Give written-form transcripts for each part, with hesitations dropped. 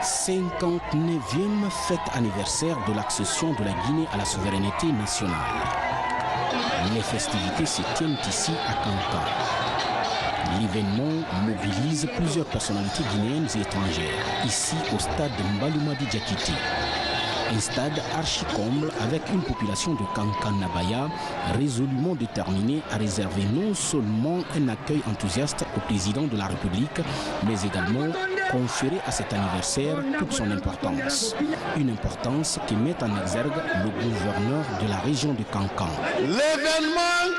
59e fête anniversaire de l'accession de la Guinée à la souveraineté nationale. Les festivités se tiennent ici à Kankan. L'événement mobilise plusieurs personnalités guinéennes et étrangères, ici au stade Mbaloumadi Diakité. Un stade archi-comble avec une population de Kankan-Nabaya résolument déterminée à réserver non seulement un accueil enthousiaste au président de la République, mais également conférer à cet anniversaire toute son importance. Une importance qui met en exergue le gouverneur de la région de Kankan. L'événement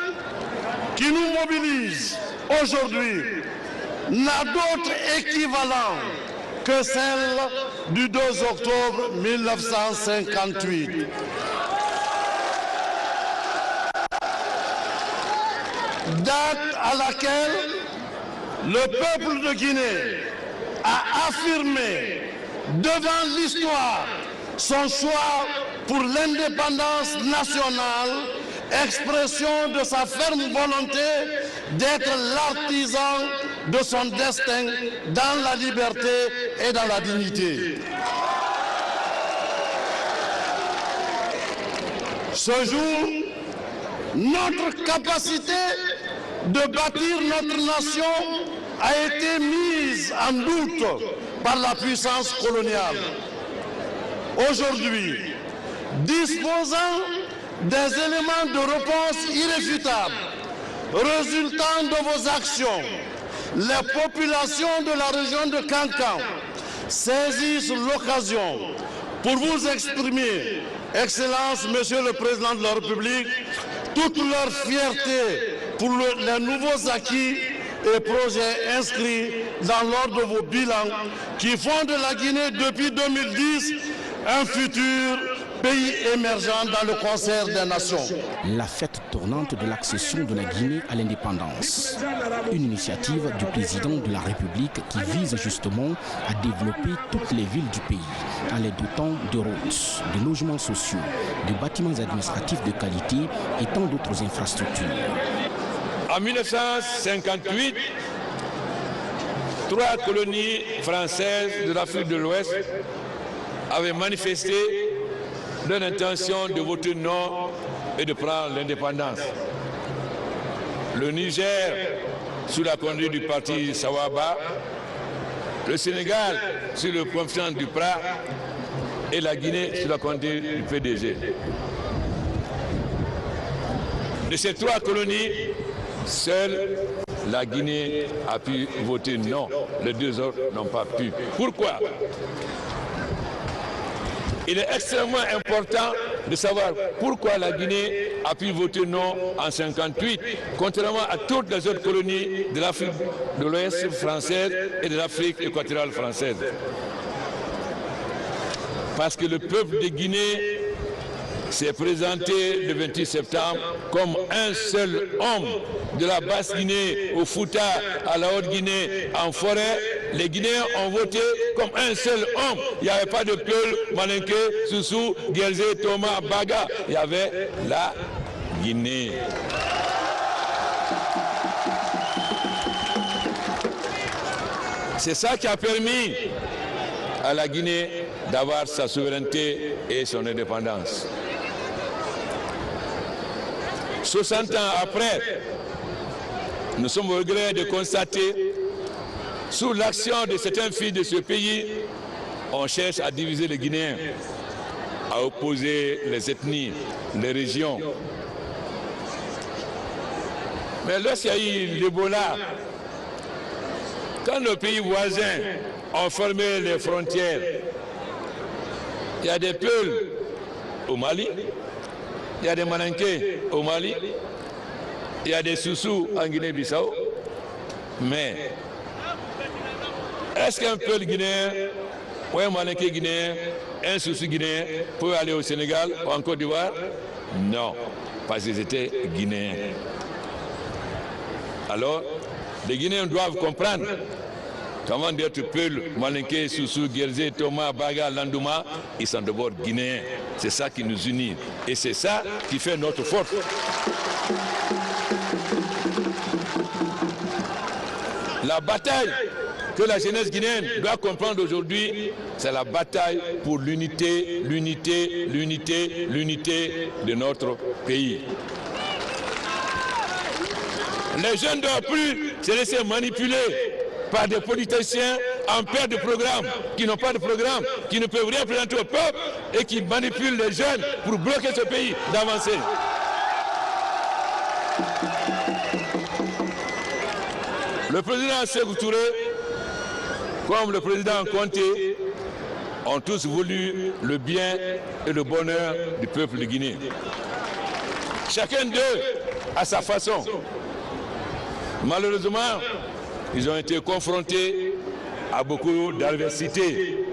qui nous mobilise aujourd'hui n'a d'autre équivalent que celle du 2 octobre 1958. Date à laquelle le peuple de Guinée a affirmé devant l'histoire son choix pour l'indépendance nationale, expression de sa ferme volonté d'être l'artisan de son destin dans la liberté et dans la dignité. Ce jour, notre capacité de bâtir notre nation a été mise en doute par la puissance coloniale. Aujourd'hui, disposant des éléments de réponse irréfutables résultant de vos actions, les populations de la région de Kankan saisissent l'occasion pour vous exprimer, Excellence, Monsieur le Président de la République, toute leur fierté pour les nouveaux acquis et projets inscrits dans l'ordre de vos bilans qui font de la Guinée depuis 2010 un futur pays émergent dans le concert des nations. La fête tournante de l'accession de la Guinée à l'indépendance. Une initiative du président de la République qui vise justement à développer toutes les villes du pays en les dotant de routes, de logements sociaux, de bâtiments administratifs de qualité et tant d'autres infrastructures. En 1958, 3 colonies françaises de l'Afrique de l'Ouest avaient manifesté leur intention de voter non et de prendre l'indépendance. Le Niger, sous la conduite du parti Sawaba, le Sénégal, sous le confiance du PRA, et la Guinée, sous la conduite du PDG. De ces 3 colonies, seule la Guinée a pu voter non. Les 2 autres n'ont pas pu. Pourquoi ? Il est extrêmement important de savoir pourquoi la Guinée a pu voter non en 1958, contrairement à toutes les autres colonies de l'Afrique de l'Ouest française et de l'Afrique équatoriale française. Parce que le peuple de Guinée s'est présenté le 28 septembre comme un seul homme, de la Basse-Guinée au Fouta, à la Haute-Guinée, en forêt. Les Guinéens ont voté comme un seul homme. Il n'y avait pas de Peul, Malinké, Soussou, Guelzé, Thomas, Baga. Il y avait la Guinée. C'est ça qui a permis à la Guinée d'avoir sa souveraineté et son indépendance. 60 ans après, nous sommes au regret de constater, sous l'action de certains fils de ce pays, on cherche à diviser les Guinéens, à opposer les ethnies, les régions. Mais lorsqu'il y a eu l'Ebola, quand nos pays voisins ont fermé les frontières, il y a des Peuls au Mali, il y a des Malinké au Mali, il y a des Soussous en Guinée-Bissau, mais est-ce qu'un Peul guinéen ou un Malinké guinéen, un Soussou guinéen peut aller au Sénégal ou en Côte d'Ivoire? Non, parce qu'ils étaient guinéens. Alors, les Guinéens doivent comprendre qu'avant d'être Peul, Malinké, Soussou, Guelzé, Thomas, Baga, Landouma, ils sont d'abord Guinéens. C'est ça qui nous unit. Et c'est ça qui fait notre force. La bataille que la jeunesse guinéenne doit comprendre aujourd'hui, c'est la bataille pour l'unité, l'unité, l'unité, l'unité de notre pays. Les jeunes ne doivent plus se laisser manipuler par des politiciens en perte de programme, qui n'ont pas de programme, qui ne peuvent rien présenter au peuple et qui manipulent les jeunes pour bloquer ce pays d'avancer. Le président Sékou Touré, comme le président Conté, ont tous voulu le bien et le bonheur du peuple de Guinée. Chacun d'eux à sa façon. Malheureusement, ils ont été confrontés à beaucoup d'adversités.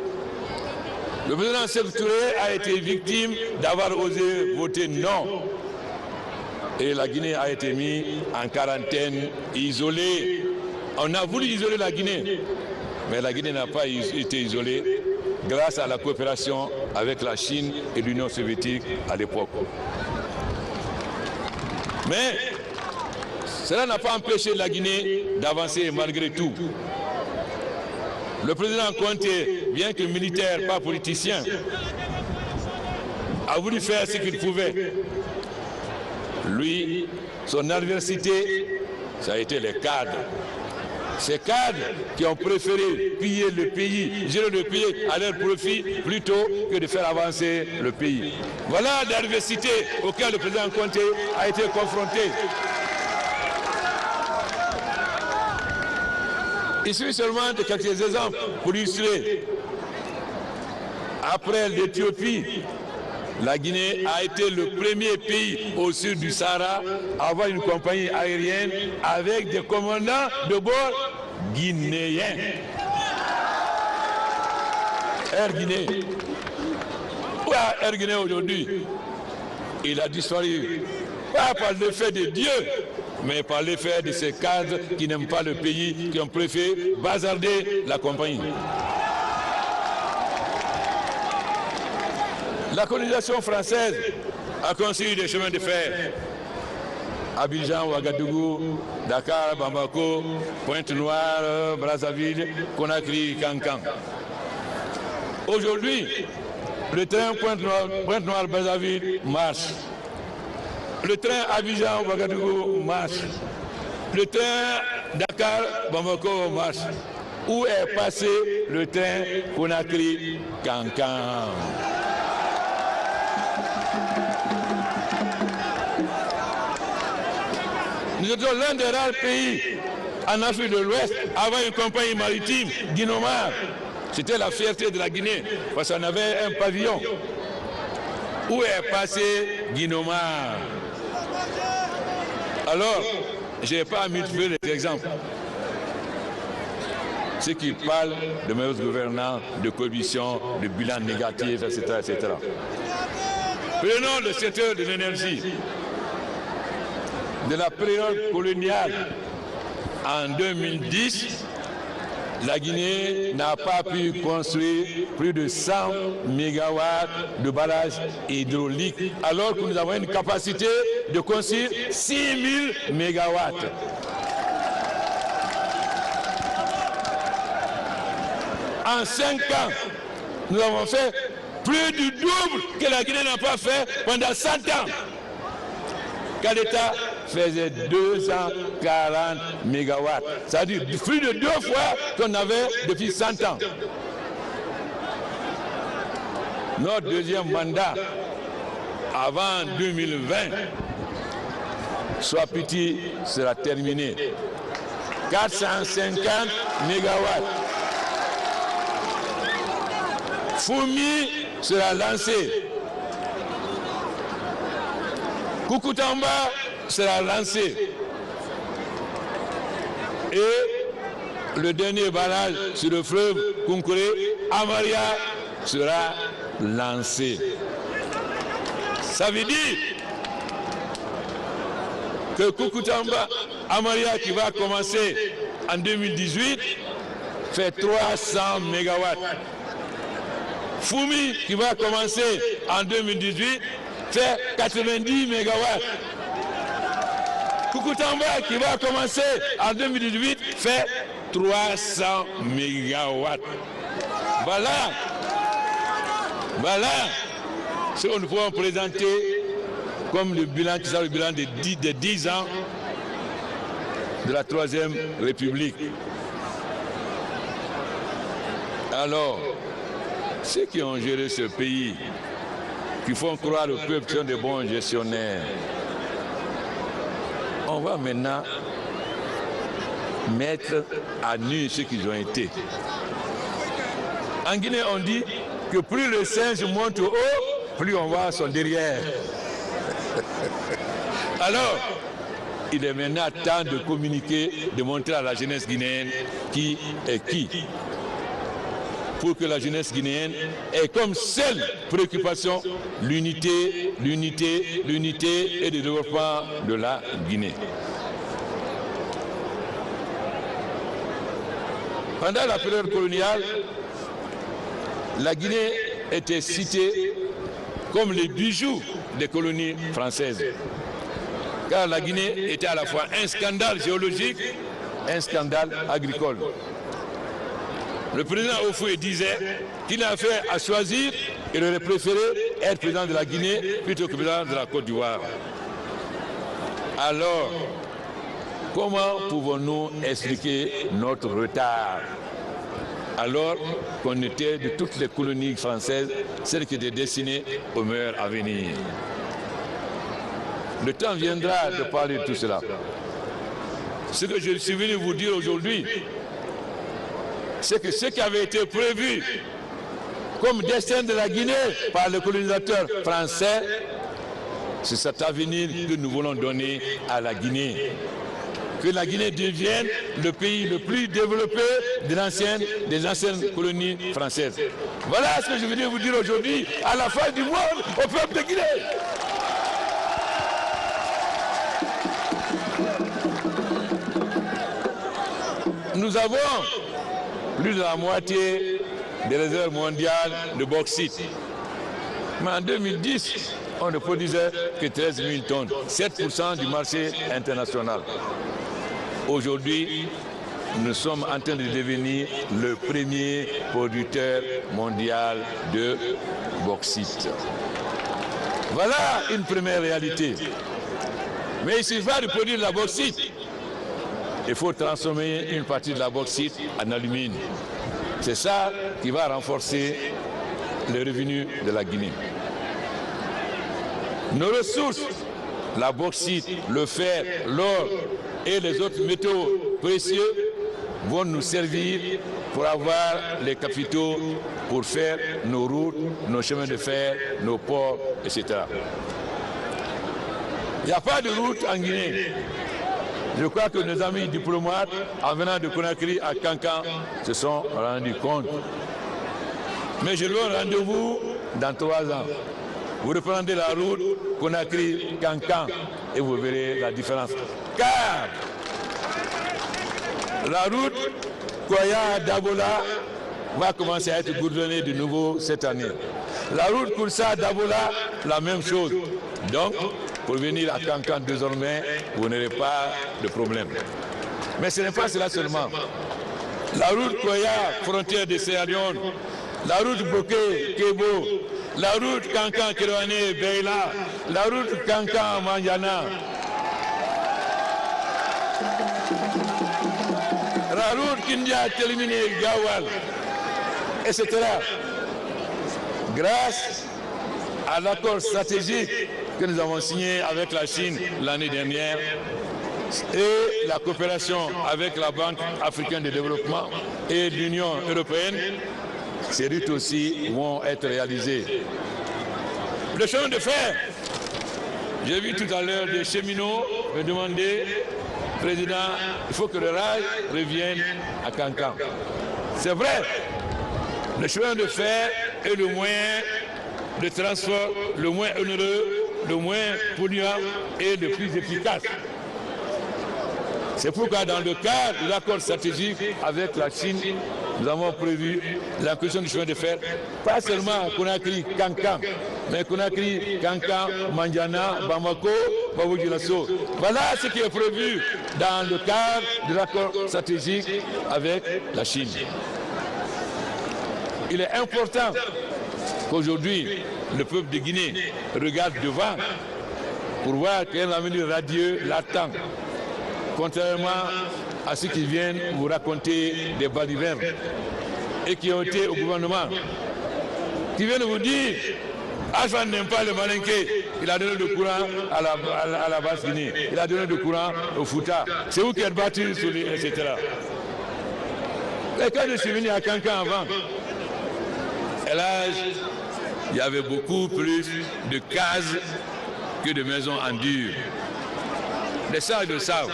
Le président Sékou Touré a été victime d'avoir osé voter non. Et la Guinée a été mise en quarantaine, isolée. On a voulu isoler la Guinée, mais la Guinée n'a pas été isolée grâce à la coopération avec la Chine et l'Union soviétique à l'époque. Mais cela n'a pas empêché la Guinée d'avancer malgré tout. Le président Conté, bien que militaire, pas politicien, a voulu faire ce qu'il pouvait. Lui, son adversité, ça a été les cadres. Ces cadres qui ont préféré piller le pays, gérer le pays à leur profit plutôt que de faire avancer le pays. Voilà l'adversité auquel le président Conté a été confronté. Il suffit seulement de quelques exemples pour illustrer. Après l'Éthiopie, la Guinée a été le premier pays au sud du Sahara à avoir une compagnie aérienne avec des commandants de bord guinéens. Air Guinée. Où est Air Guinée aujourd'hui? Il a disparu. Pas par l'effet de Dieu, mais par l'effet de ces cadres qui n'aiment pas le pays, qui ont préféré bazarder la compagnie. La colonisation française a construit des chemins de fer. Abidjan, Ouagadougou, Dakar, Bamako, Pointe-Noire, Brazzaville, Conakry, Cancan. Aujourd'hui, le train Pointe-Noire, Brazzaville marche. Le train Abidjan, Ouagadougou marche. Le train Dakar, Bamako marche. Où est passé le train Conakry, Cancan? Nous étions l'un des rares pays en Afrique de l'Ouest à avoir une compagnie maritime, Guinomar. C'était la fierté de la Guinée, parce qu'on avait un pavillon. Où est passé Guinomar? Alors, je n'ai pas multiplié les exemples. Ceux qui parlent de mauvaise gouvernance, de corruption, de bilan négatif, etc., etc. Prenons le secteur de l'énergie. De la période coloniale en 2010, la Guinée n'a pas pu construire plus de 100 mégawatts de barrages hydrauliques, alors que nous avons une capacité de construire 6000 mégawatts. En 5 ans, nous avons fait plus du double que la Guinée n'a pas fait pendant 100 ans. Quand l'État faisait 240 mégawatts. C'est-à-dire plus de 2 fois qu'on avait depuis 100 ans. Notre deuxième mandat, avant 2020, soit petit, sera terminé. 450 mégawatts. Foumi sera lancé. Koukountamba sera lancé. Et le dernier barrage sur le fleuve Kounkouré, Amaria, sera lancé. Ça veut dire que Koukountamba, Amaria qui va commencer en 2018, fait 300 mégawatts. Foumi qui va commencer en 2018, fait 90 mégawatts. Koukountamba qui va commencer en 2018 fait 300 mégawatts. Voilà ce que nous pouvons présenter comme le bilan qui sera le bilan des 10 ans de la Troisième République. Alors, ceux qui ont géré ce pays, qui font croire au peuple qu'ils sont des bons gestionnaires, on va maintenant mettre à nu ce qu'ils ont été. En Guinée, on dit que plus le singe monte au haut, plus on voit son derrière. Alors, il est maintenant temps de communiquer, de montrer à la jeunesse guinéenne qui est qui. Pour que la jeunesse guinéenne ait comme seule préoccupation l'unité et le développement de la Guinée. Pendant la période coloniale, la Guinée était citée comme les bijoux des colonies françaises. Car la Guinée était à la fois un scandale géologique, un scandale agricole. Le président Houphouët disait qu'il a fait à choisir, il aurait préféré être président de la Guinée plutôt que président de la Côte d'Ivoire. Alors, comment pouvons-nous expliquer notre retard alors qu'on était de toutes les colonies françaises, celles qui étaient destinées au meilleur avenir? Le temps viendra de parler de tout cela. Ce que je suis venu vous dire aujourd'hui, c'est que ce qui avait été prévu comme destin de la Guinée par le colonisateur français, c'est cet avenir que nous voulons donner à la Guinée. Que la Guinée devienne le pays le plus développé des anciennes colonies françaises. Voilà ce que je veux vous dire aujourd'hui, à la fin du monde, au peuple de Guinée. Nous avons plus de la moitié des réserves mondiales de bauxite. Mais en 2010, on ne produisait que 13 000 tonnes, 7% du marché international. Aujourd'hui, nous sommes en train de devenir le premier producteur mondial de bauxite. Voilà une première réalité. Mais il suffit pas de produire de la bauxite. Il faut transformer une partie de la bauxite en alumine. C'est ça qui va renforcer les revenus de la Guinée. Nos ressources, la bauxite, le fer, l'or et les autres métaux précieux vont nous servir pour avoir les capitaux pour faire nos routes, nos chemins de fer, nos ports, etc. Il n'y a pas de route en Guinée. Je crois que nos amis diplomates, en venant de Conakry à Kankan, se sont rendus compte. Mais je donne rendez-vous dans 3 ans. Vous reprendrez la route Conakry-Kankan et vous verrez la différence. Car la route Koya-Dabola va commencer à être goudronnée de nouveau cette année. La route Koursa-Dabola, la même chose. Donc, pour venir à Kankan désormais, vous n'aurez pas de problème. Mais ce n'est pas cela seulement. La route Koya, frontière de Sierra Leone, la route Boké-Kebo, la route Kankan-Kérouané-Beila, la route Kankan-Mandiana, la route Kindia-Télimine-Gawal, etc. Grâce à l'accord stratégique que nous avons signé avec la Chine l'année dernière et la coopération avec la Banque africaine de développement et l'Union européenne, ces routes aussi vont être réalisées. Le chemin de fer, j'ai vu tout à l'heure des cheminots me demander, Président, il faut que le rail revienne à Kankan. C'est vrai, le chemin de fer est le moyen de transport le moins onéreux, le moins polluant et le plus efficace. C'est pourquoi dans le cadre de l'accord stratégique avec la Chine, nous avons prévu l'inclusion du chemin de fer, pas seulement à Conakry, Kankan, mais Conakry, Kankan, Mandiana, Bamako, Babou-Dioulasso. Voilà ce qui est prévu dans le cadre de l'accord stratégique avec la Chine. Il est important qu'aujourd'hui, le peuple de Guinée regarde devant pour voir qu'un avenir radieux l'attend, contrairement à ceux qui viennent vous raconter des balivernes et qui ont été au gouvernement, qui viennent vous dire Alpha n'aime pas le Malinké, il a donné le courant à la Basse-Guinée, il a donné le courant au Fouta, c'est vous qui êtes battus sur les, etc. Et quand je suis venu à Kankan avant, il y avait beaucoup plus de cases que de maisons en dur. Les sages le savent.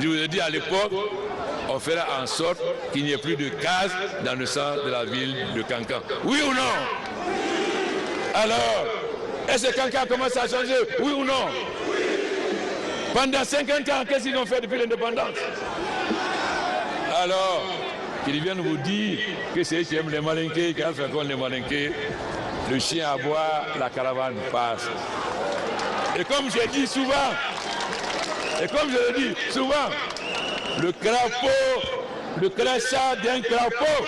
Je vous ai dit à l'époque, on fera en sorte qu'il n'y ait plus de cases dans le centre de la ville de Kankan. Oui ou non? Alors, est-ce que Kankan commence à changer? Oui ou non? Pendant 50 ans, qu'est-ce qu'ils ont fait depuis l'indépendance? Alors, qu'ils viennent vous dire que c'est eux qui aiment les Malinqués, qui ont fait contre les Malinqués, le chien aboie, la caravane passe. Et comme j'ai dit souvent, le crachat d'un crapaud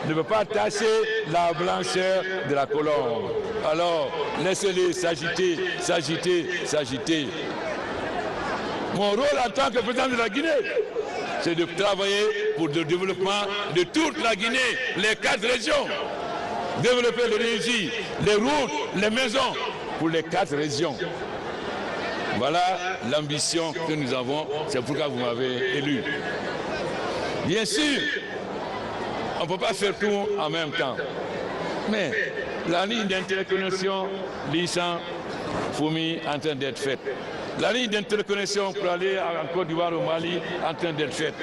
ne peut pas tacher la blancheur de la colombe. Alors, laissez-les s'agiter, s'agiter, s'agiter. Mon rôle en tant que président de la Guinée, c'est de travailler pour le développement de toute la Guinée, les 4 régions. Développer l'énergie, les routes, les maisons pour les 4 régions. Voilà l'ambition que nous avons, c'est pourquoi vous m'avez élu. Bien sûr, on ne peut pas faire tout en même temps. Mais la ligne d'interconnexion Lissan, Foumi en train d'être faite. La ligne d'interconnexion pour aller en Côte d'Ivoire au Mali en train d'être faite.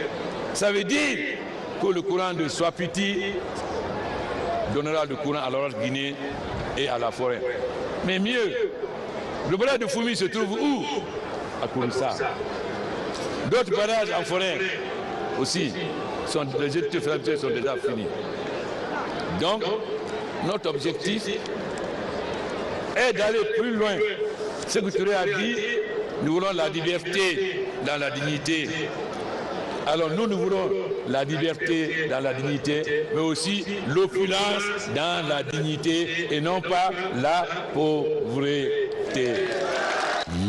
Ça veut dire que le courant de Swapiti donnera le courant à la Guinée et à la forêt. Mais mieux, le barrage de Foumi se trouve où? À Kourissa. D'autres barrages en forêt aussi, les études sont déjà finis. Donc, notre objectif est d'aller plus loin. Ce que Touré a dit, nous voulons la liberté dans la dignité. Alors nous voulons la liberté dans la dignité, mais aussi l'opulence dans la dignité et non pas la pauvreté.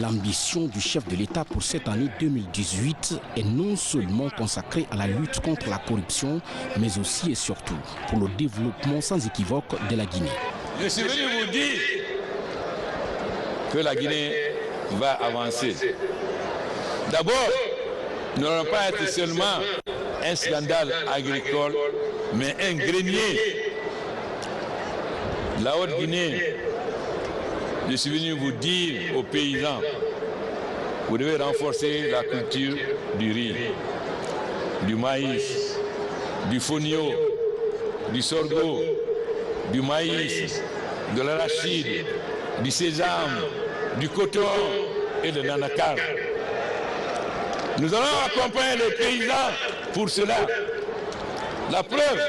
L'ambition du chef de l'État pour cette année 2018 est non seulement consacrée à la lutte contre la corruption, mais aussi et surtout pour le développement sans équivoque de la Guinée. Je suis venu vous dire que la Guinée va avancer. D'abord, nous n'allons pas être seulement un scandale agricole, mais un grenier. La Haute-Guinée, je suis venu vous dire aux paysans, vous devez renforcer la culture du riz, du maïs, du fonio, du sorgho, du maïs, de l'arachide, du sésame, du coton et de l'anacarde. Nous allons accompagner les paysans pour cela. La preuve,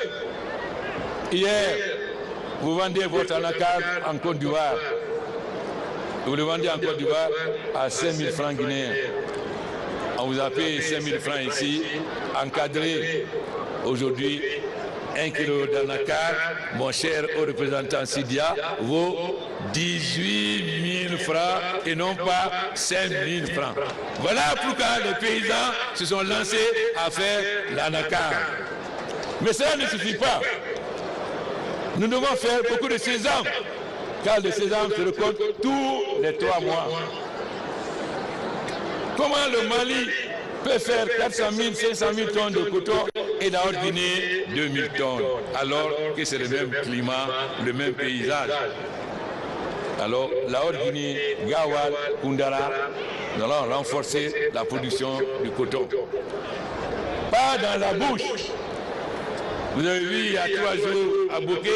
hier, vous vendez votre anacarde en Côte d'Ivoire. Vous le vendez en Côte d'Ivoire à 5 000 francs guinéens. On vous a payé 5 000 francs ici, encadré aujourd'hui. 1 kilo d'anacarde, mon cher haut représentant Sidia, vaut 18 000 francs et non pas 5 000 francs. Voilà pourquoi les paysans se sont lancés à faire l'anacarde. Mais cela ne suffit pas. Nous devons faire beaucoup de sésame, car le sésame se récolte tous les 3 mois. Comment le Mali peut faire 400 000, 500 000 tonnes de coton et la Haute-Guinée 2000 tonnes, alors que c'est le même climat, le même paysage. Alors la Haute-Guinée, Gawal, Koundara, nous allons renforcer la production du coton. Pas dans la bouche. Vous avez vu il y a 3 jours à Bouquet,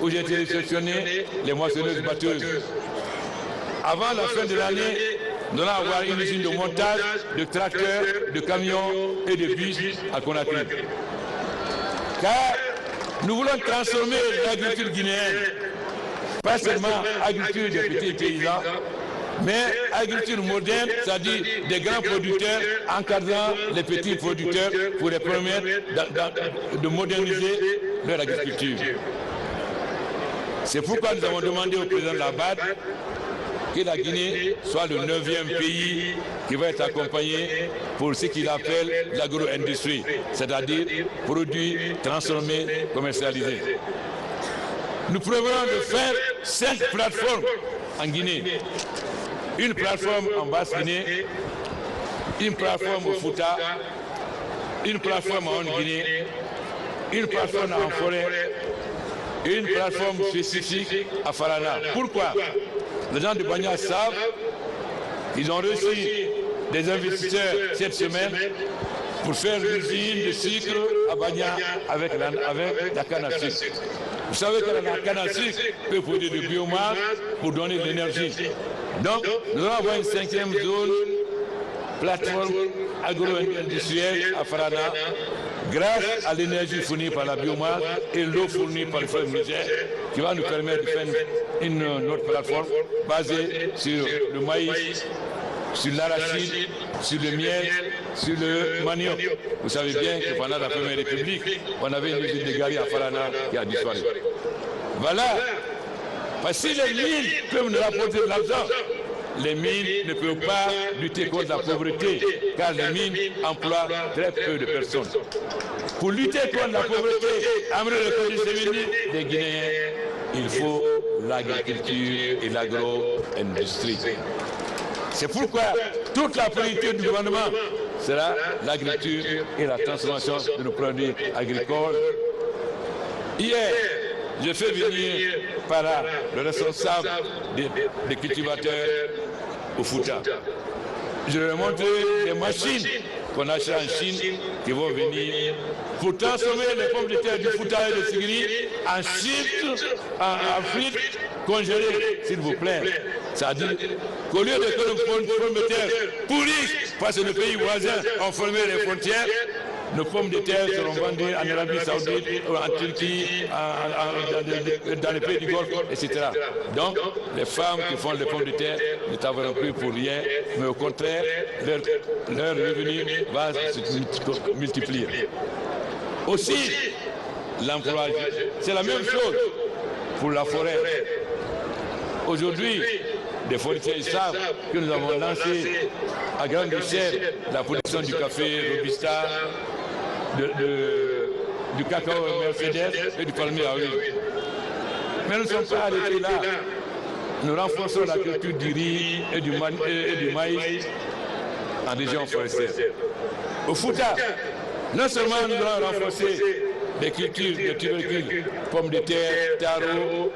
où j'ai été réceptionné les moissonneuses batteuses. Avant la fin de l'année, nous allons avoir une usine de montage de tracteurs, de camions et de bus à Conakry. Car nous voulons transformer l'agriculture guinéenne pas seulement agriculture des petits paysans, mais agriculture moderne, c'est-à-dire des grands producteurs encadrant les petits producteurs pour les permettre de moderniser leur agriculture. C'est pourquoi nous avons demandé au président de la BAD que la Guinée soit le 9e pays qui va être accompagné pour ce qu'il appelle l'agro-industrie, c'est-à-dire produits transformés, commercialisés. Nous prévoyons de faire 5 plateformes en Guinée. Une plateforme en Basse-Guinée, une plateforme au Fouta, une plateforme en Haute-Guinée, une plateforme en forêt, et une plateforme spécifique à Farana. Pourquoi? Les gens de Banya savent qu'ils ont reçu des investisseurs cette semaine pour faire l'usine de sucre à Banya avec la canne à sucre. Vous savez que la canne à sucre peut produire de biomasse pour donner de l'énergie. Donc, nous allons avoir une 5e zone, plateforme agro-industrielle à Farana, grâce à l'énergie fournie par la biomasse et l'eau fournie par le fleuve Niger, qui va nous permettre de faire une autre plateforme basée sur le maïs, sur l'arachide, sur le miel, sur le manioc. Vous savez bien que pendant la Première République, on avait une usine de Gari à Farana qui a disparu. Voilà. Parce que si les mines peuvent nous rapporter de l'argent, les mines ne peuvent pas lutter contre la pauvreté, car les mines emploient très peu de personnes. Pour lutter contre la pauvreté, améliorer les conditions de vie des Guinéens, il faut l'agriculture et l'agro-industrie. C'est pourquoi toute la politique du gouvernement sera l'agriculture et la transformation de nos produits agricoles. Hier, je fais venir par là le responsable des cultivateurs au Fouta. Je leur ai montré des machines qu'on achète en Chine qui vont venir pour transformer les pommes de terre du Fouta et de Sigiri en chips, en frites congelées, s'il vous plaît. C'est-à-dire qu'au lieu de faire une pomme de terre pourrie, parce que le pays voisin ont fermé les frontières, nos pommes de terre seront vendues en Arabie Saoudite, en Turquie, dans les pays du Golfe, etc. Donc, les femmes qui font les pommes de terre ne travailleront plus pour rien, mais au contraire, leur revenu va se multiplier. Aussi, l'emploi, c'est la même chose pour la forêt. Aujourd'hui, les forestiers savent que nous avons lancé à grande échelle la production du café Robusta, du cacao Mercedes et du palmier à huile. Mais nous ne sommes pas arrêtés là. Nous renforçons la culture du riz et du maïs en région forestière. Au Fouta, non seulement nous allons renforcer les cultures de tubercules, pommes de terre, taro,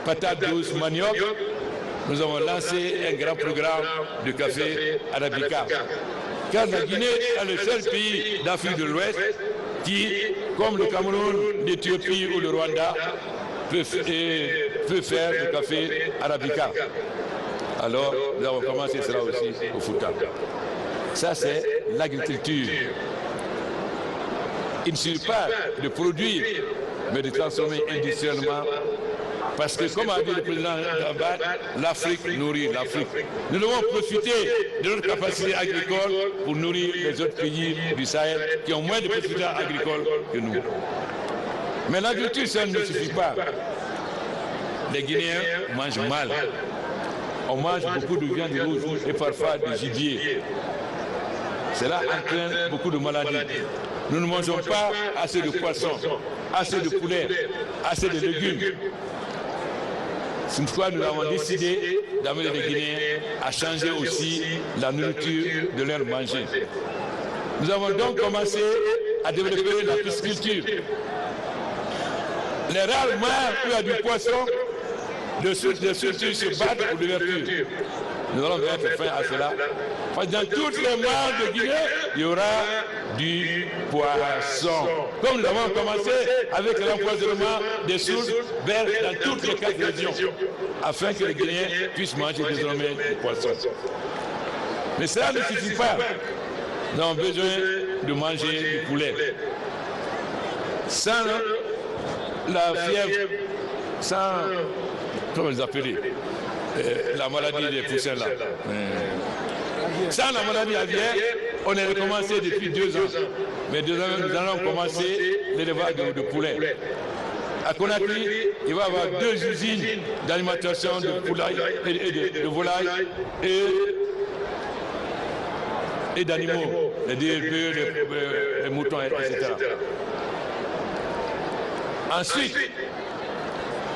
patates douces, manioc, nous avons lancé un grand programme de café arabica. Car la Guinée est le seul pays d'Afrique de l'Ouest qui, comme le Cameroun, l'Éthiopie ou le Rwanda, peut faire du café arabica. Alors, nous avons commencé cela aussi au Fouta. Ça, c'est l'agriculture. Il ne suffit pas de produire, mais de transformer industriellement. Parce que, comme a dit le président Dambad, l'Afrique nourrit l'Afrique. Nous devons profiter de notre capacité agricole pour nourrir les autres pays du Sahel qui ont moins de possibilités agricoles que nous. Mais l'agriculture, ça ne suffit pas. Les Guinéens mangent mal. On mange beaucoup de viande rouge et parfois du gibier. Cela entraîne beaucoup de maladies. Nous ne mangeons pas assez de poissons, assez de poulet, assez de légumes. C'est pourquoi nous avons décidé d'amener les Guinéens à changer aussi la nourriture de leur manger. Nous avons donc commencé à développer la pisciculture. Les rares mares où il y a du poisson, de structures se battent pour l'ouverture. Nous allons mettre fin à cela. Parce que dans toutes les mares de Guinée, il y aura du poisson. Comme nous avons commencé avec l'empoisonnement des sources vertes dans toutes les 4 régions, afin que les Guinéens puissent manger désormais du poisson. Mais cela ne suffit pas. Nous avons besoin de manger du poulet. Sans la fièvre, sans comment les appeler, la maladie des poussins là. Sans la maladie aviaire, on a recommencé depuis 2 ans. Mais 2 ans, nous allons commencer l'élevage de poulets. À Conakry, il va y avoir 2 usines d'alimentation de poulailles et de volailles et d'animaux, les DLP, les moutons, etc. Ensuite,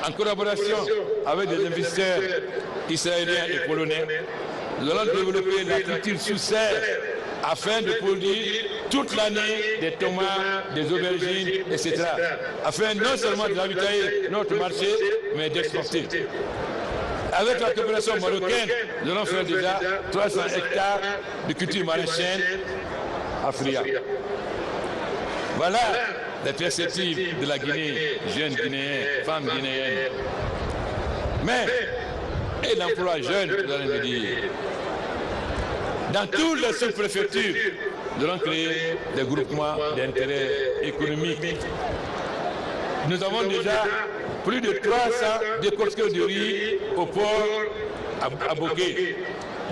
en collaboration avec des investisseurs israéliens et polonais, nous allons développer la culture sous serre afin de produire toute l'année des tomates, des aubergines, etc. Afin non seulement de ravitailler notre marché, mais d'exporter. Avec la coopération marocaine, nous allons faire déjà 300 hectares de culture maraîchère à Fria. Voilà les perspectives de la Guinée, jeunes Guinéens, femmes guinéennes. Mais, et l'emploi jeune, vous allez me dire, dans toutes les sous-préfectures, nous allons créer des groupements d'intérêt économique. Nous avons déjà plus de 300 décortiqueurs de riz au port à Boké.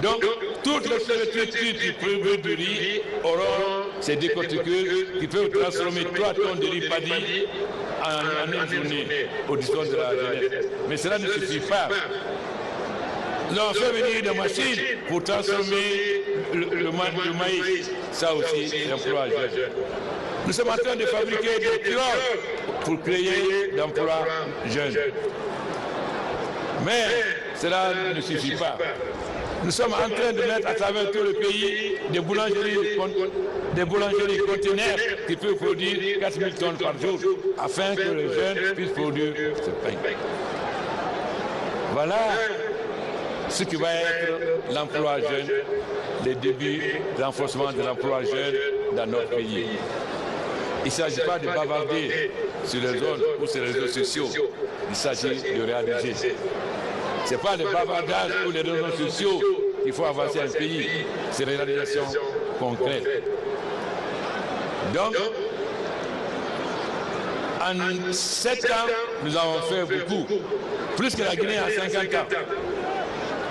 Donc, toutes les sous-préfectures qui produisent du riz auront ces décortiqueurs qui peuvent transformer 3 tonnes de riz paddy en une journée au discours de la jeunesse. Mais cela ne suffit pas. Nous avons fait venir des machines pour transformer le maïs. Ça aussi, c'est l'emploi jeune. Nous sommes en train de fabriquer des pirogues pour créer d'emplois jeunes. Mais cela ne suffit pas. Nous sommes en train de mettre à travers tout le pays des boulangeries conteneurs qui peuvent produire 4000 tonnes par jour afin que les jeunes puissent produire ce pain. Voilà ce qui va être l'emploi jeune, les débuts de renforcement de l'emploi jeune dans notre pays. Il ne s'agit pas de bavarder sur les zones ou sur les réseaux sociaux, il s'agit de réaliser. Ce n'est pas le bavardage ou les réseaux sociaux qu'il faut avancer un pays, c'est la réalisation concrète. Donc, en 7 ans, nous avons fait beaucoup, plus que la Guinée en 50 ans.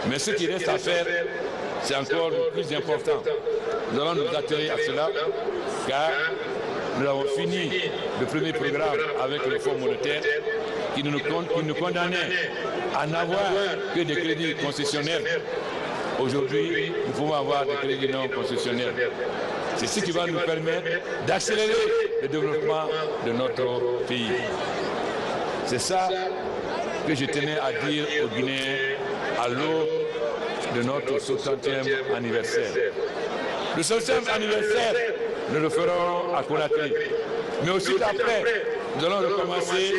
Mais ce qui reste à faire, c'est encore le plus important. Nous allons nous atteler à cela, car nous avons fini le premier programme avec le Fonds monétaire qui nous condamnait à n'avoir que des crédits concessionnaires. Aujourd'hui, nous pouvons avoir des crédits non concessionnaires. C'est ce qui va nous permettre d'accélérer le développement de notre pays. C'est ça que je tenais à dire aux Guinéens à l'aube de notre 60e anniversaire. Le 60e anniversaire, nous le ferons à Conakry. Mais aussi après, nous allons recommencer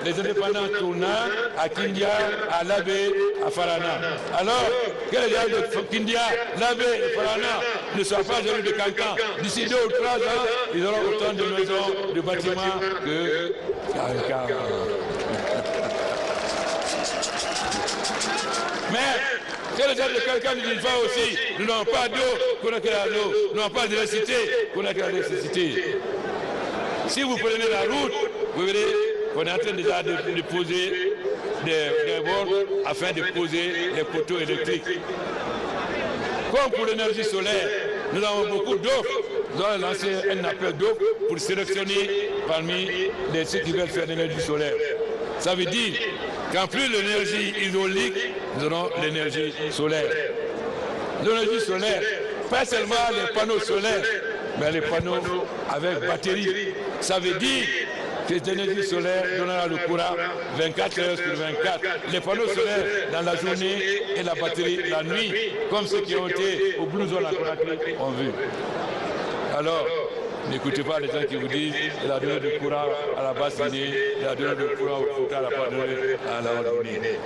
les indépendants tournants à Kindia, à Labé, à Farana. Alors, que les gens de Kindia, Labé et Farana ne soient pas jaloux de Cancan. D'ici 2 ou 3 ans, ils auront autant de maisons, de bâtiments que Cancan. Mais que les gens de Cancan ne disent pas aussi, nous n'avons pas d'eau, Conakry a l'eau, nous n'avons pas d'électricité, Conakry a l'électricité. Si vous prenez la route, vous verrez qu'on est en train déjà de poser des bornes afin de poser les poteaux électriques. Comme pour l'énergie solaire, nous avons beaucoup d'offres. Nous allons lancer un appel d'offres pour sélectionner parmi ceux qui veulent faire l'énergie solaire. Ça veut dire qu'en plus de l'énergie hydraulique, nous aurons l'énergie solaire. L'énergie solaire, pas seulement les panneaux solaires, mais les panneaux avec batterie. Ça veut dire que l'énergie solaire donnera le courant 24 heures sur 24. Les panneaux solaires dans la journée et la batterie la nuit, comme ceux qui ont été au Blue Zone à Conakry ont vu. Alors, n'écoutez pas les gens qui vous disent qu'il a donné du courant à la Basse-Guinée, il a donné du courant au Fouta, il n'a pas donné à la Haute-Guinée.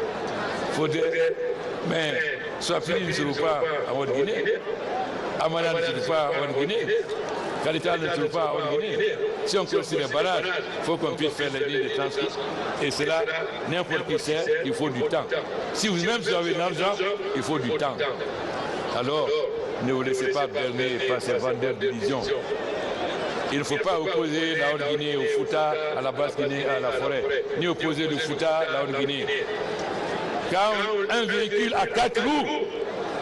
Faudrait, mais Swahili ne se loue pas à Haute-Guinée, Amana ne se loue pas à Haute-Guinée, Kalita ne se loue pas à Haute-Guinée. Si on construit des barrages, il faut qu'on puisse faire les lignes de transport. Et cela, n'importe qui sait, il faut du temps. Si vous-même vous avez de l'argent, il faut du temps. Alors, ne vous laissez pas berner par ces vendeurs d'illusions. Il ne faut pas opposer la Haute-Guinée au Fouta, à la Basse-Guinée, à la forêt, ni opposer le Fouta à la Haute-Guinée. Quand un véhicule a 4 roues,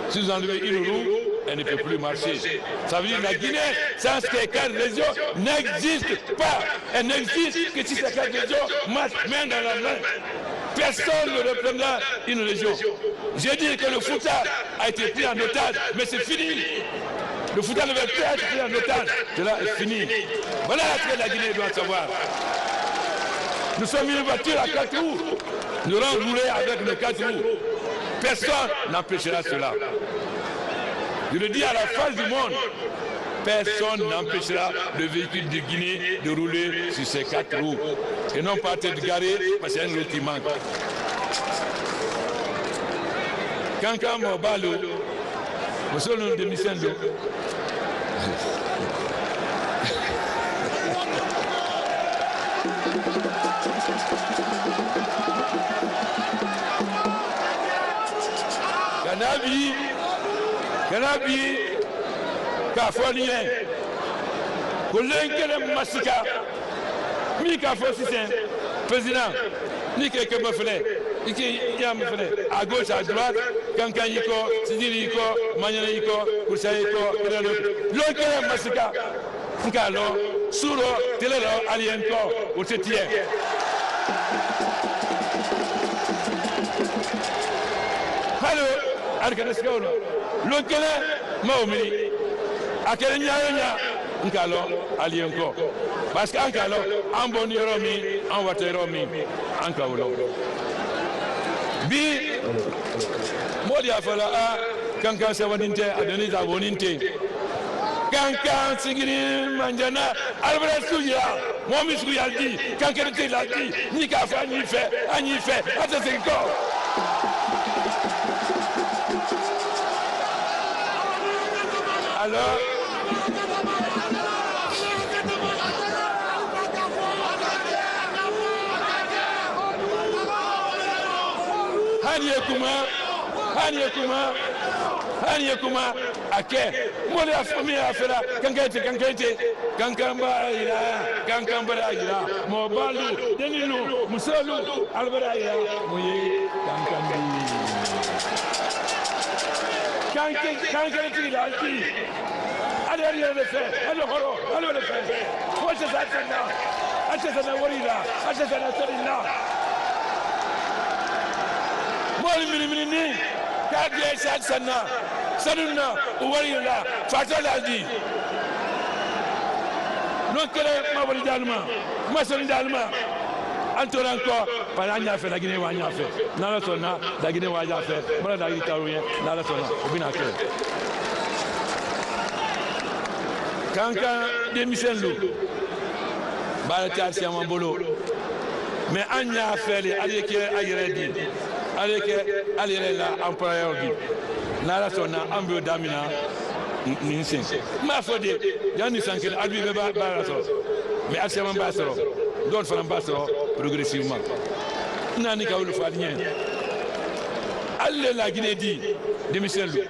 si vous enlevez une roue, elle ne peut plus marcher. Ça veut dire que la Guinée, sans ces 4 régions, n'existe pas. Elle n'existe que si ces 4 régions marchent main dans la main. Personne ne reprendra une région. J'ai dit que le Fouta a été pris en otage, mais c'est fini. Le Fouta ne va plus être pris en otage. Cela est fini. Voilà ce que la Guinée doit savoir. Nous sommes une voiture à 4 roues. Nous allons rouler avec nos 4 roues. Personne n'empêchera cela. Je le dis à la face du monde. Personne n'empêchera le véhicule de Guinée de rouler sur ces 4 roues. Et non pas être garé parce qu'il y a une route qui manque. Quand Mobalo, nous sommes de Missendo. Kanabi, Kafonien, Koulenkele Massika, Mika Fossisen, président, Nike Kebofele, Nike Yamfele, à gauche, à droite, Kankanyiko, Sidiriko, Manyaniko, Koussaïko, Lonkele Massika, Nkalo, Souro, Telero, Alienko, Outetien. Allô, Arkaneskono, Lonkele, Maumini, Akelenya, Nkalo, Alienko. Parce qu'Ankalo, en bon Romi, en Wateromi, en Kaolo. Bi, Modi a fallu à Kankan Savaninte, à Denis Avoninte. Kankan Sigiri Manjana, Albert Souya, Momi Souyaldi, Kankan Tilaki, Nika Fanife, Anife, Atasenko. Alors, Hanyekuma, Ake, Mole Afami Afera, Kankate, Kankamba Ira, Mobalu, Denilu, Musolu, Alberaya, Muye, Kankati, Allez le faire, allez le faire. What is that now? Achesana Warila, Achesana Torina. Moli Mini, Kadia Satsana, Sanuna, Warila, Fataladi. Non que Mabri Dalma, Masson Dalma. Antoranko, Paranya fait la Guinée Wanya fait. Nalasona, la Guinée Wanya fait. Voilà la Guinée, Nalasona, Binake. Kankan de Michelou, Balatar Siamambolo, mais Anya fait les Aleke Ayeredi, Aleke Alirela, employeur dit, Nalasona, Ambo Damina, Ninsin. Ma fode, Yannis Sankel, Albi Barasso, mais Asiaman Bassoro, d'autres femmes Bassoro, progressivement. Nanika ou le Fadien. Allez la Guinée dit, de Michelou.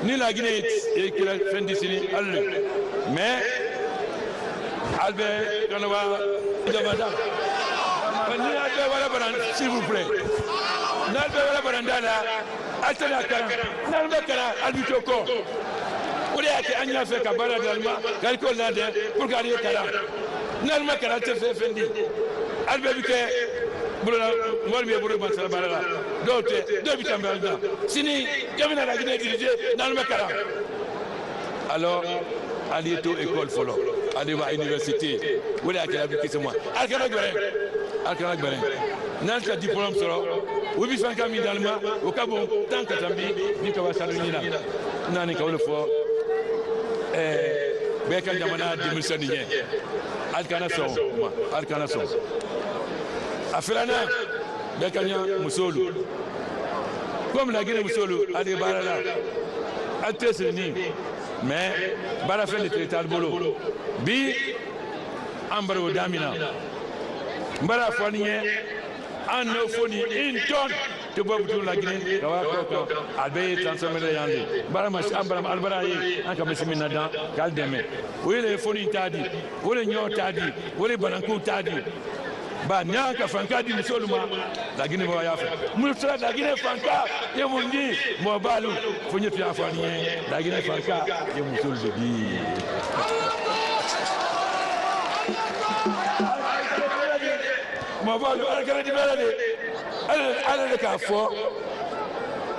Ni la Guinée et qui la fin d'ici, mais Albert Kanova Javada. S'il vous plaît. N'Albert Barandala, Altanaka, Nalbekara, Albitoko. Vous voyez qu'Anya fait Kabara d'Alma, Kalkolade, pour garder Kala. Nalma Kala te fait Fendi. Albert Biquet, Mormie Bourman Salabara, d'autres, deux Bitambalda. Sini, Yamina la Guinée dirigée, Nalma Kala. Alors, allez to école follow, allez à l'université. Vous voyez qu'elle moi. Alkanak Beren. Nalka diplôme solo. Vous vivez 50 000 d'Allemagne, au Cabon, tant que Tambi, Nicolas Salonina. Nani Kaolofo. Bekan Yamana de Mussanien. Alkanason. Afrana, Bekanya Moussolu. Comme la Guinée Moussolu, Adi Barala. Altesini. Mais, Barafel était Talbolo. Bi, Ambaro Damina. Mbara Fournier, Anno Foni, une tonne to bobu to la Guinée ka wa ko albe transformer yande barama ambaram albaraye an ka mesimina dan kal deme wele foni tadi wele nyo tadi wele bananku tadi ba nyaka franka di musoluma la Guinée ba yafa multra la Guinée franka ye mundi mo balu fonye pia fani la Guinée franka ye musol di mo balu ala kala di belade ala ka fo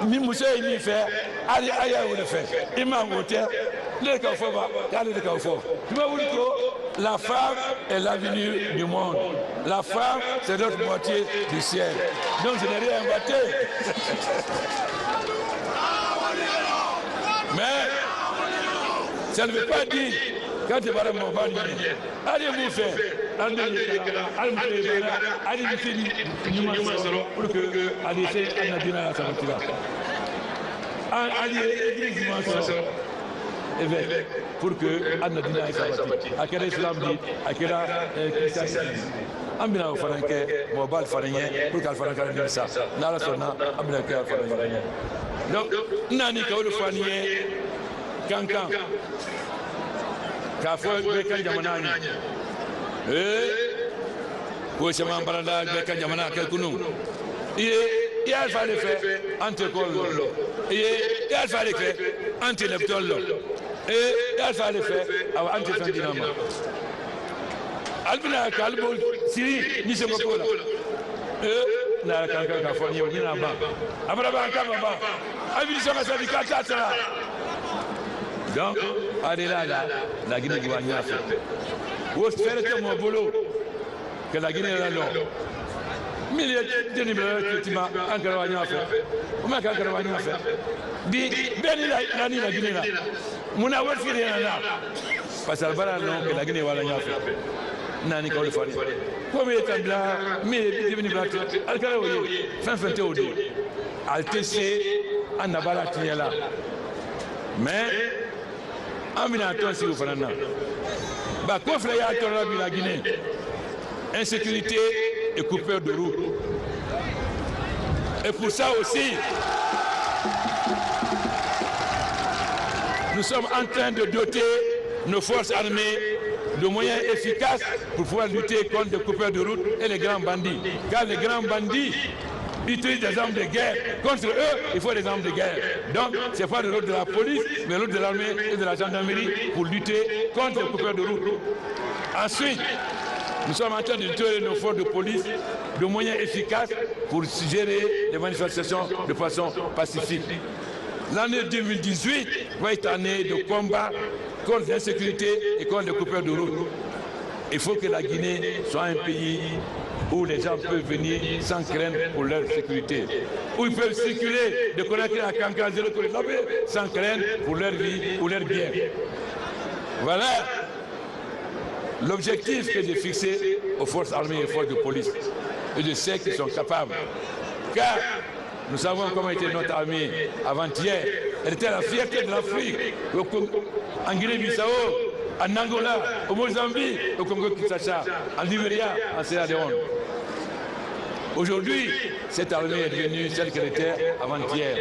mi muso ni fe ali aya wo le fe imam hotel le ka fo ba kale le ka fo tu vas voir que la femme est l'avenir du monde. La femme, c'est notre moitié du ciel. Donc je n'ai rien inventé. Mais ça ne veut pas dire quand tu vas à mon bal, allez vous faire, allez pour que allez c'est un adina à sa allez l'église évêque pour que Anna Dina Sabati, à quel islam dit, à quel christianisme. Ambina au Faranke, Mobile Faranke, pour qu'Al Faranka dise ça. Nala Sona, Ambina Al Faranke. Donc, Nani Kaoul Fanier, Kankan, Kafou Bekan Yamanani. Pour ce Mambarada, Bekan Yamana, Kelkounou. Il y a fallu faire anti-collo. Il y a fallu faire anti-leptolo. Et il a fallu faire anti-fendinama. Albina Kalbo, Siri, ni se mokola. Na kanka ka foni ni na ba. Abraba ka baba. Abi so ka sabi ka tsara. Donc, allez là, la Guinée qui va n'y faire. Où faire que mon boulot que la Guinée là non. Milliers de numéros qui m'a encore va n'y faire. On m'a encore va n'y faire. Bi beni la ni la Guinée là. Muna wasi rien là. Parce que non que la Guinée va n'y faire. Nani ka le faire. Comme il est là, mais devenu blanc. Alkara oui, fin théodie. Altessé anabala tiela. Mais Amina toi si vous faites là. Bah quoi faire ya tola bi la Guinée. Insécurité et coupure de route. Et pour ça aussi nous sommes en train de doter nos forces armées de moyens efficaces pour pouvoir lutter contre les coupeurs de route et les grands bandits. Car les grands bandits utilisent des armes de guerre. Contre eux, il faut des armes de guerre. Donc, ce n'est pas le rôle de la police, mais le rôle de l'armée et de la gendarmerie pour lutter contre les coupeurs de route. Ensuite, nous sommes en train de doter nos forces de police de moyens efficaces pour gérer les manifestations de façon pacifique. L'année 2018 va être année de combat contre l'insécurité et contre les coupeurs de route. Il faut que la Guinée soit un pays où les gens peuvent venir sans crainte pour leur sécurité. Où ils peuvent circuler de Conakry à Kankan, sans crainte pour leur vie ou leur bien. Voilà l'objectif que j'ai fixé aux forces armées et aux forces de police. Et je sais qu'ils sont capables. Car nous savons comment était notre armée avant-hier. Elle était la fierté de l'Afrique. En Guinée-Bissau, en Angola, au Mozambique, au Congo-Kinshasa, en Libéria, en Sierra Leone. Aujourd'hui, cette armée est devenue celle qu'elle était avant-hier.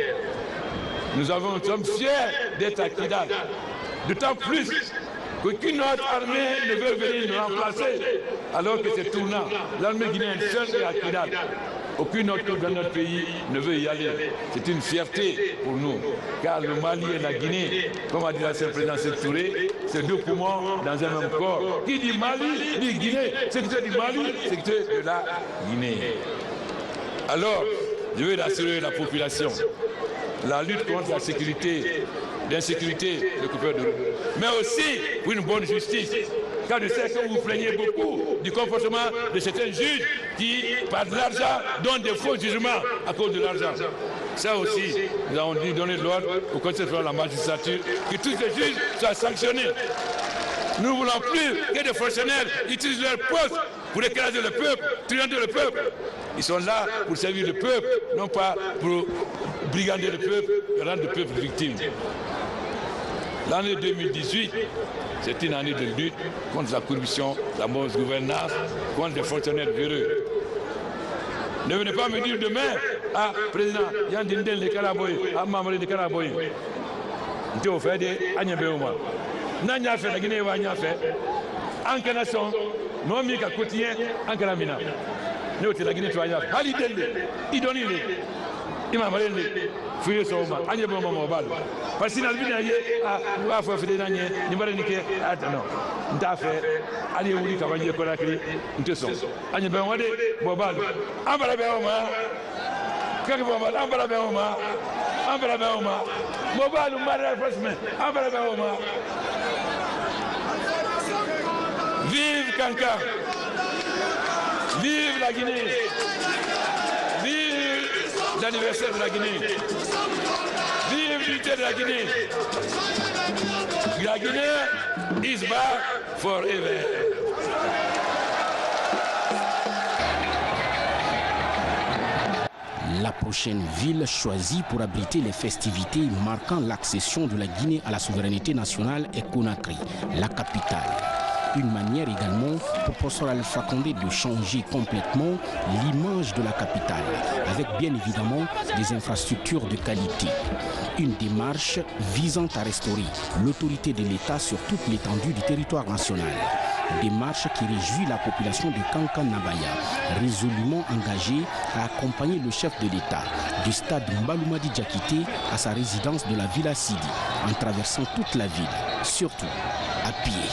Nous sommes fiers d'être à Kidal. D'autant plus qu'aucune autre armée ne veut venir nous remplacer, alors que c'est tournant. L'armée guinéenne seule est à Kidal. Aucune autre dans notre pays ne veut y aller. C'est une fierté pour nous. Car le Mali et la Guinée, comme a dit l'ancien président Sékou Touré, c'est deux poumons dans un même corps. Qui dit Mali, dit Guinée. Secrétaire du Mali, secrétaire de la Guinée. Alors, je veux rassurer la population. La lutte contre la sécurité, l'insécurité, le coupeur de route. Mais aussi pour une bonne justice. Car je sais que vous plaignez beaucoup du comportement de certains juges qui, par de l'argent, donnent des faux jugements à cause de l'argent. Ça aussi, nous avons dû donner de l'ordre au Conseil de la magistrature que tous les juges soient sanctionnés. Nous ne voulons plus que des fonctionnaires utilisent leur poste pour écraser le peuple, truander le peuple. Ils sont là pour servir le peuple, non pas pour brigander le peuple et rendre le peuple victime. L'année 2018, c'est une année de lutte contre la corruption, la mauvaise gouvernance, contre les fonctionnaires véreux. Ne venez pas me dire demain ah président yan din den le kala boy ah mamre de kala boy nto fait de anyebe o ma na nya fait na Guinée wa nya fait en canation no mi ka quotidien en calamina ne o te la Guinée to nya hali dende idoni le imam le fuye so ma anyebe o ma mo bal parce que na bi na ye ah wa fo fi de na nye ni bare ni ke atano nta fait ali wuli ka banje ko nakri nte so anyebe o de bo bal ambara be o ma kake bo bal ambara be o ma ambara be o ma bo bal mara freshman ambara be o ma. Vive Kanka, vive la Guinée, vive l'anniversaire de la Guinée, vive l'unité de la Guinée. La Guinée is back forever. La prochaine ville choisie pour abriter les festivités marquant l'accession de la Guinée à la souveraineté nationale est Conakry, la capitale. Une manière également pour professeur Alpha Condé de changer complètement l'image de la capitale, avec bien évidemment des infrastructures de qualité. Une démarche visant à restaurer l'autorité de l'État sur toute l'étendue du territoire national. Démarche qui réjouit la population de Kankan Nabaya, résolument engagée à accompagner le chef de l'État du stade Mbaloumadi Diakité à sa résidence de la Villa Sidi, en traversant toute la ville, surtout à pied.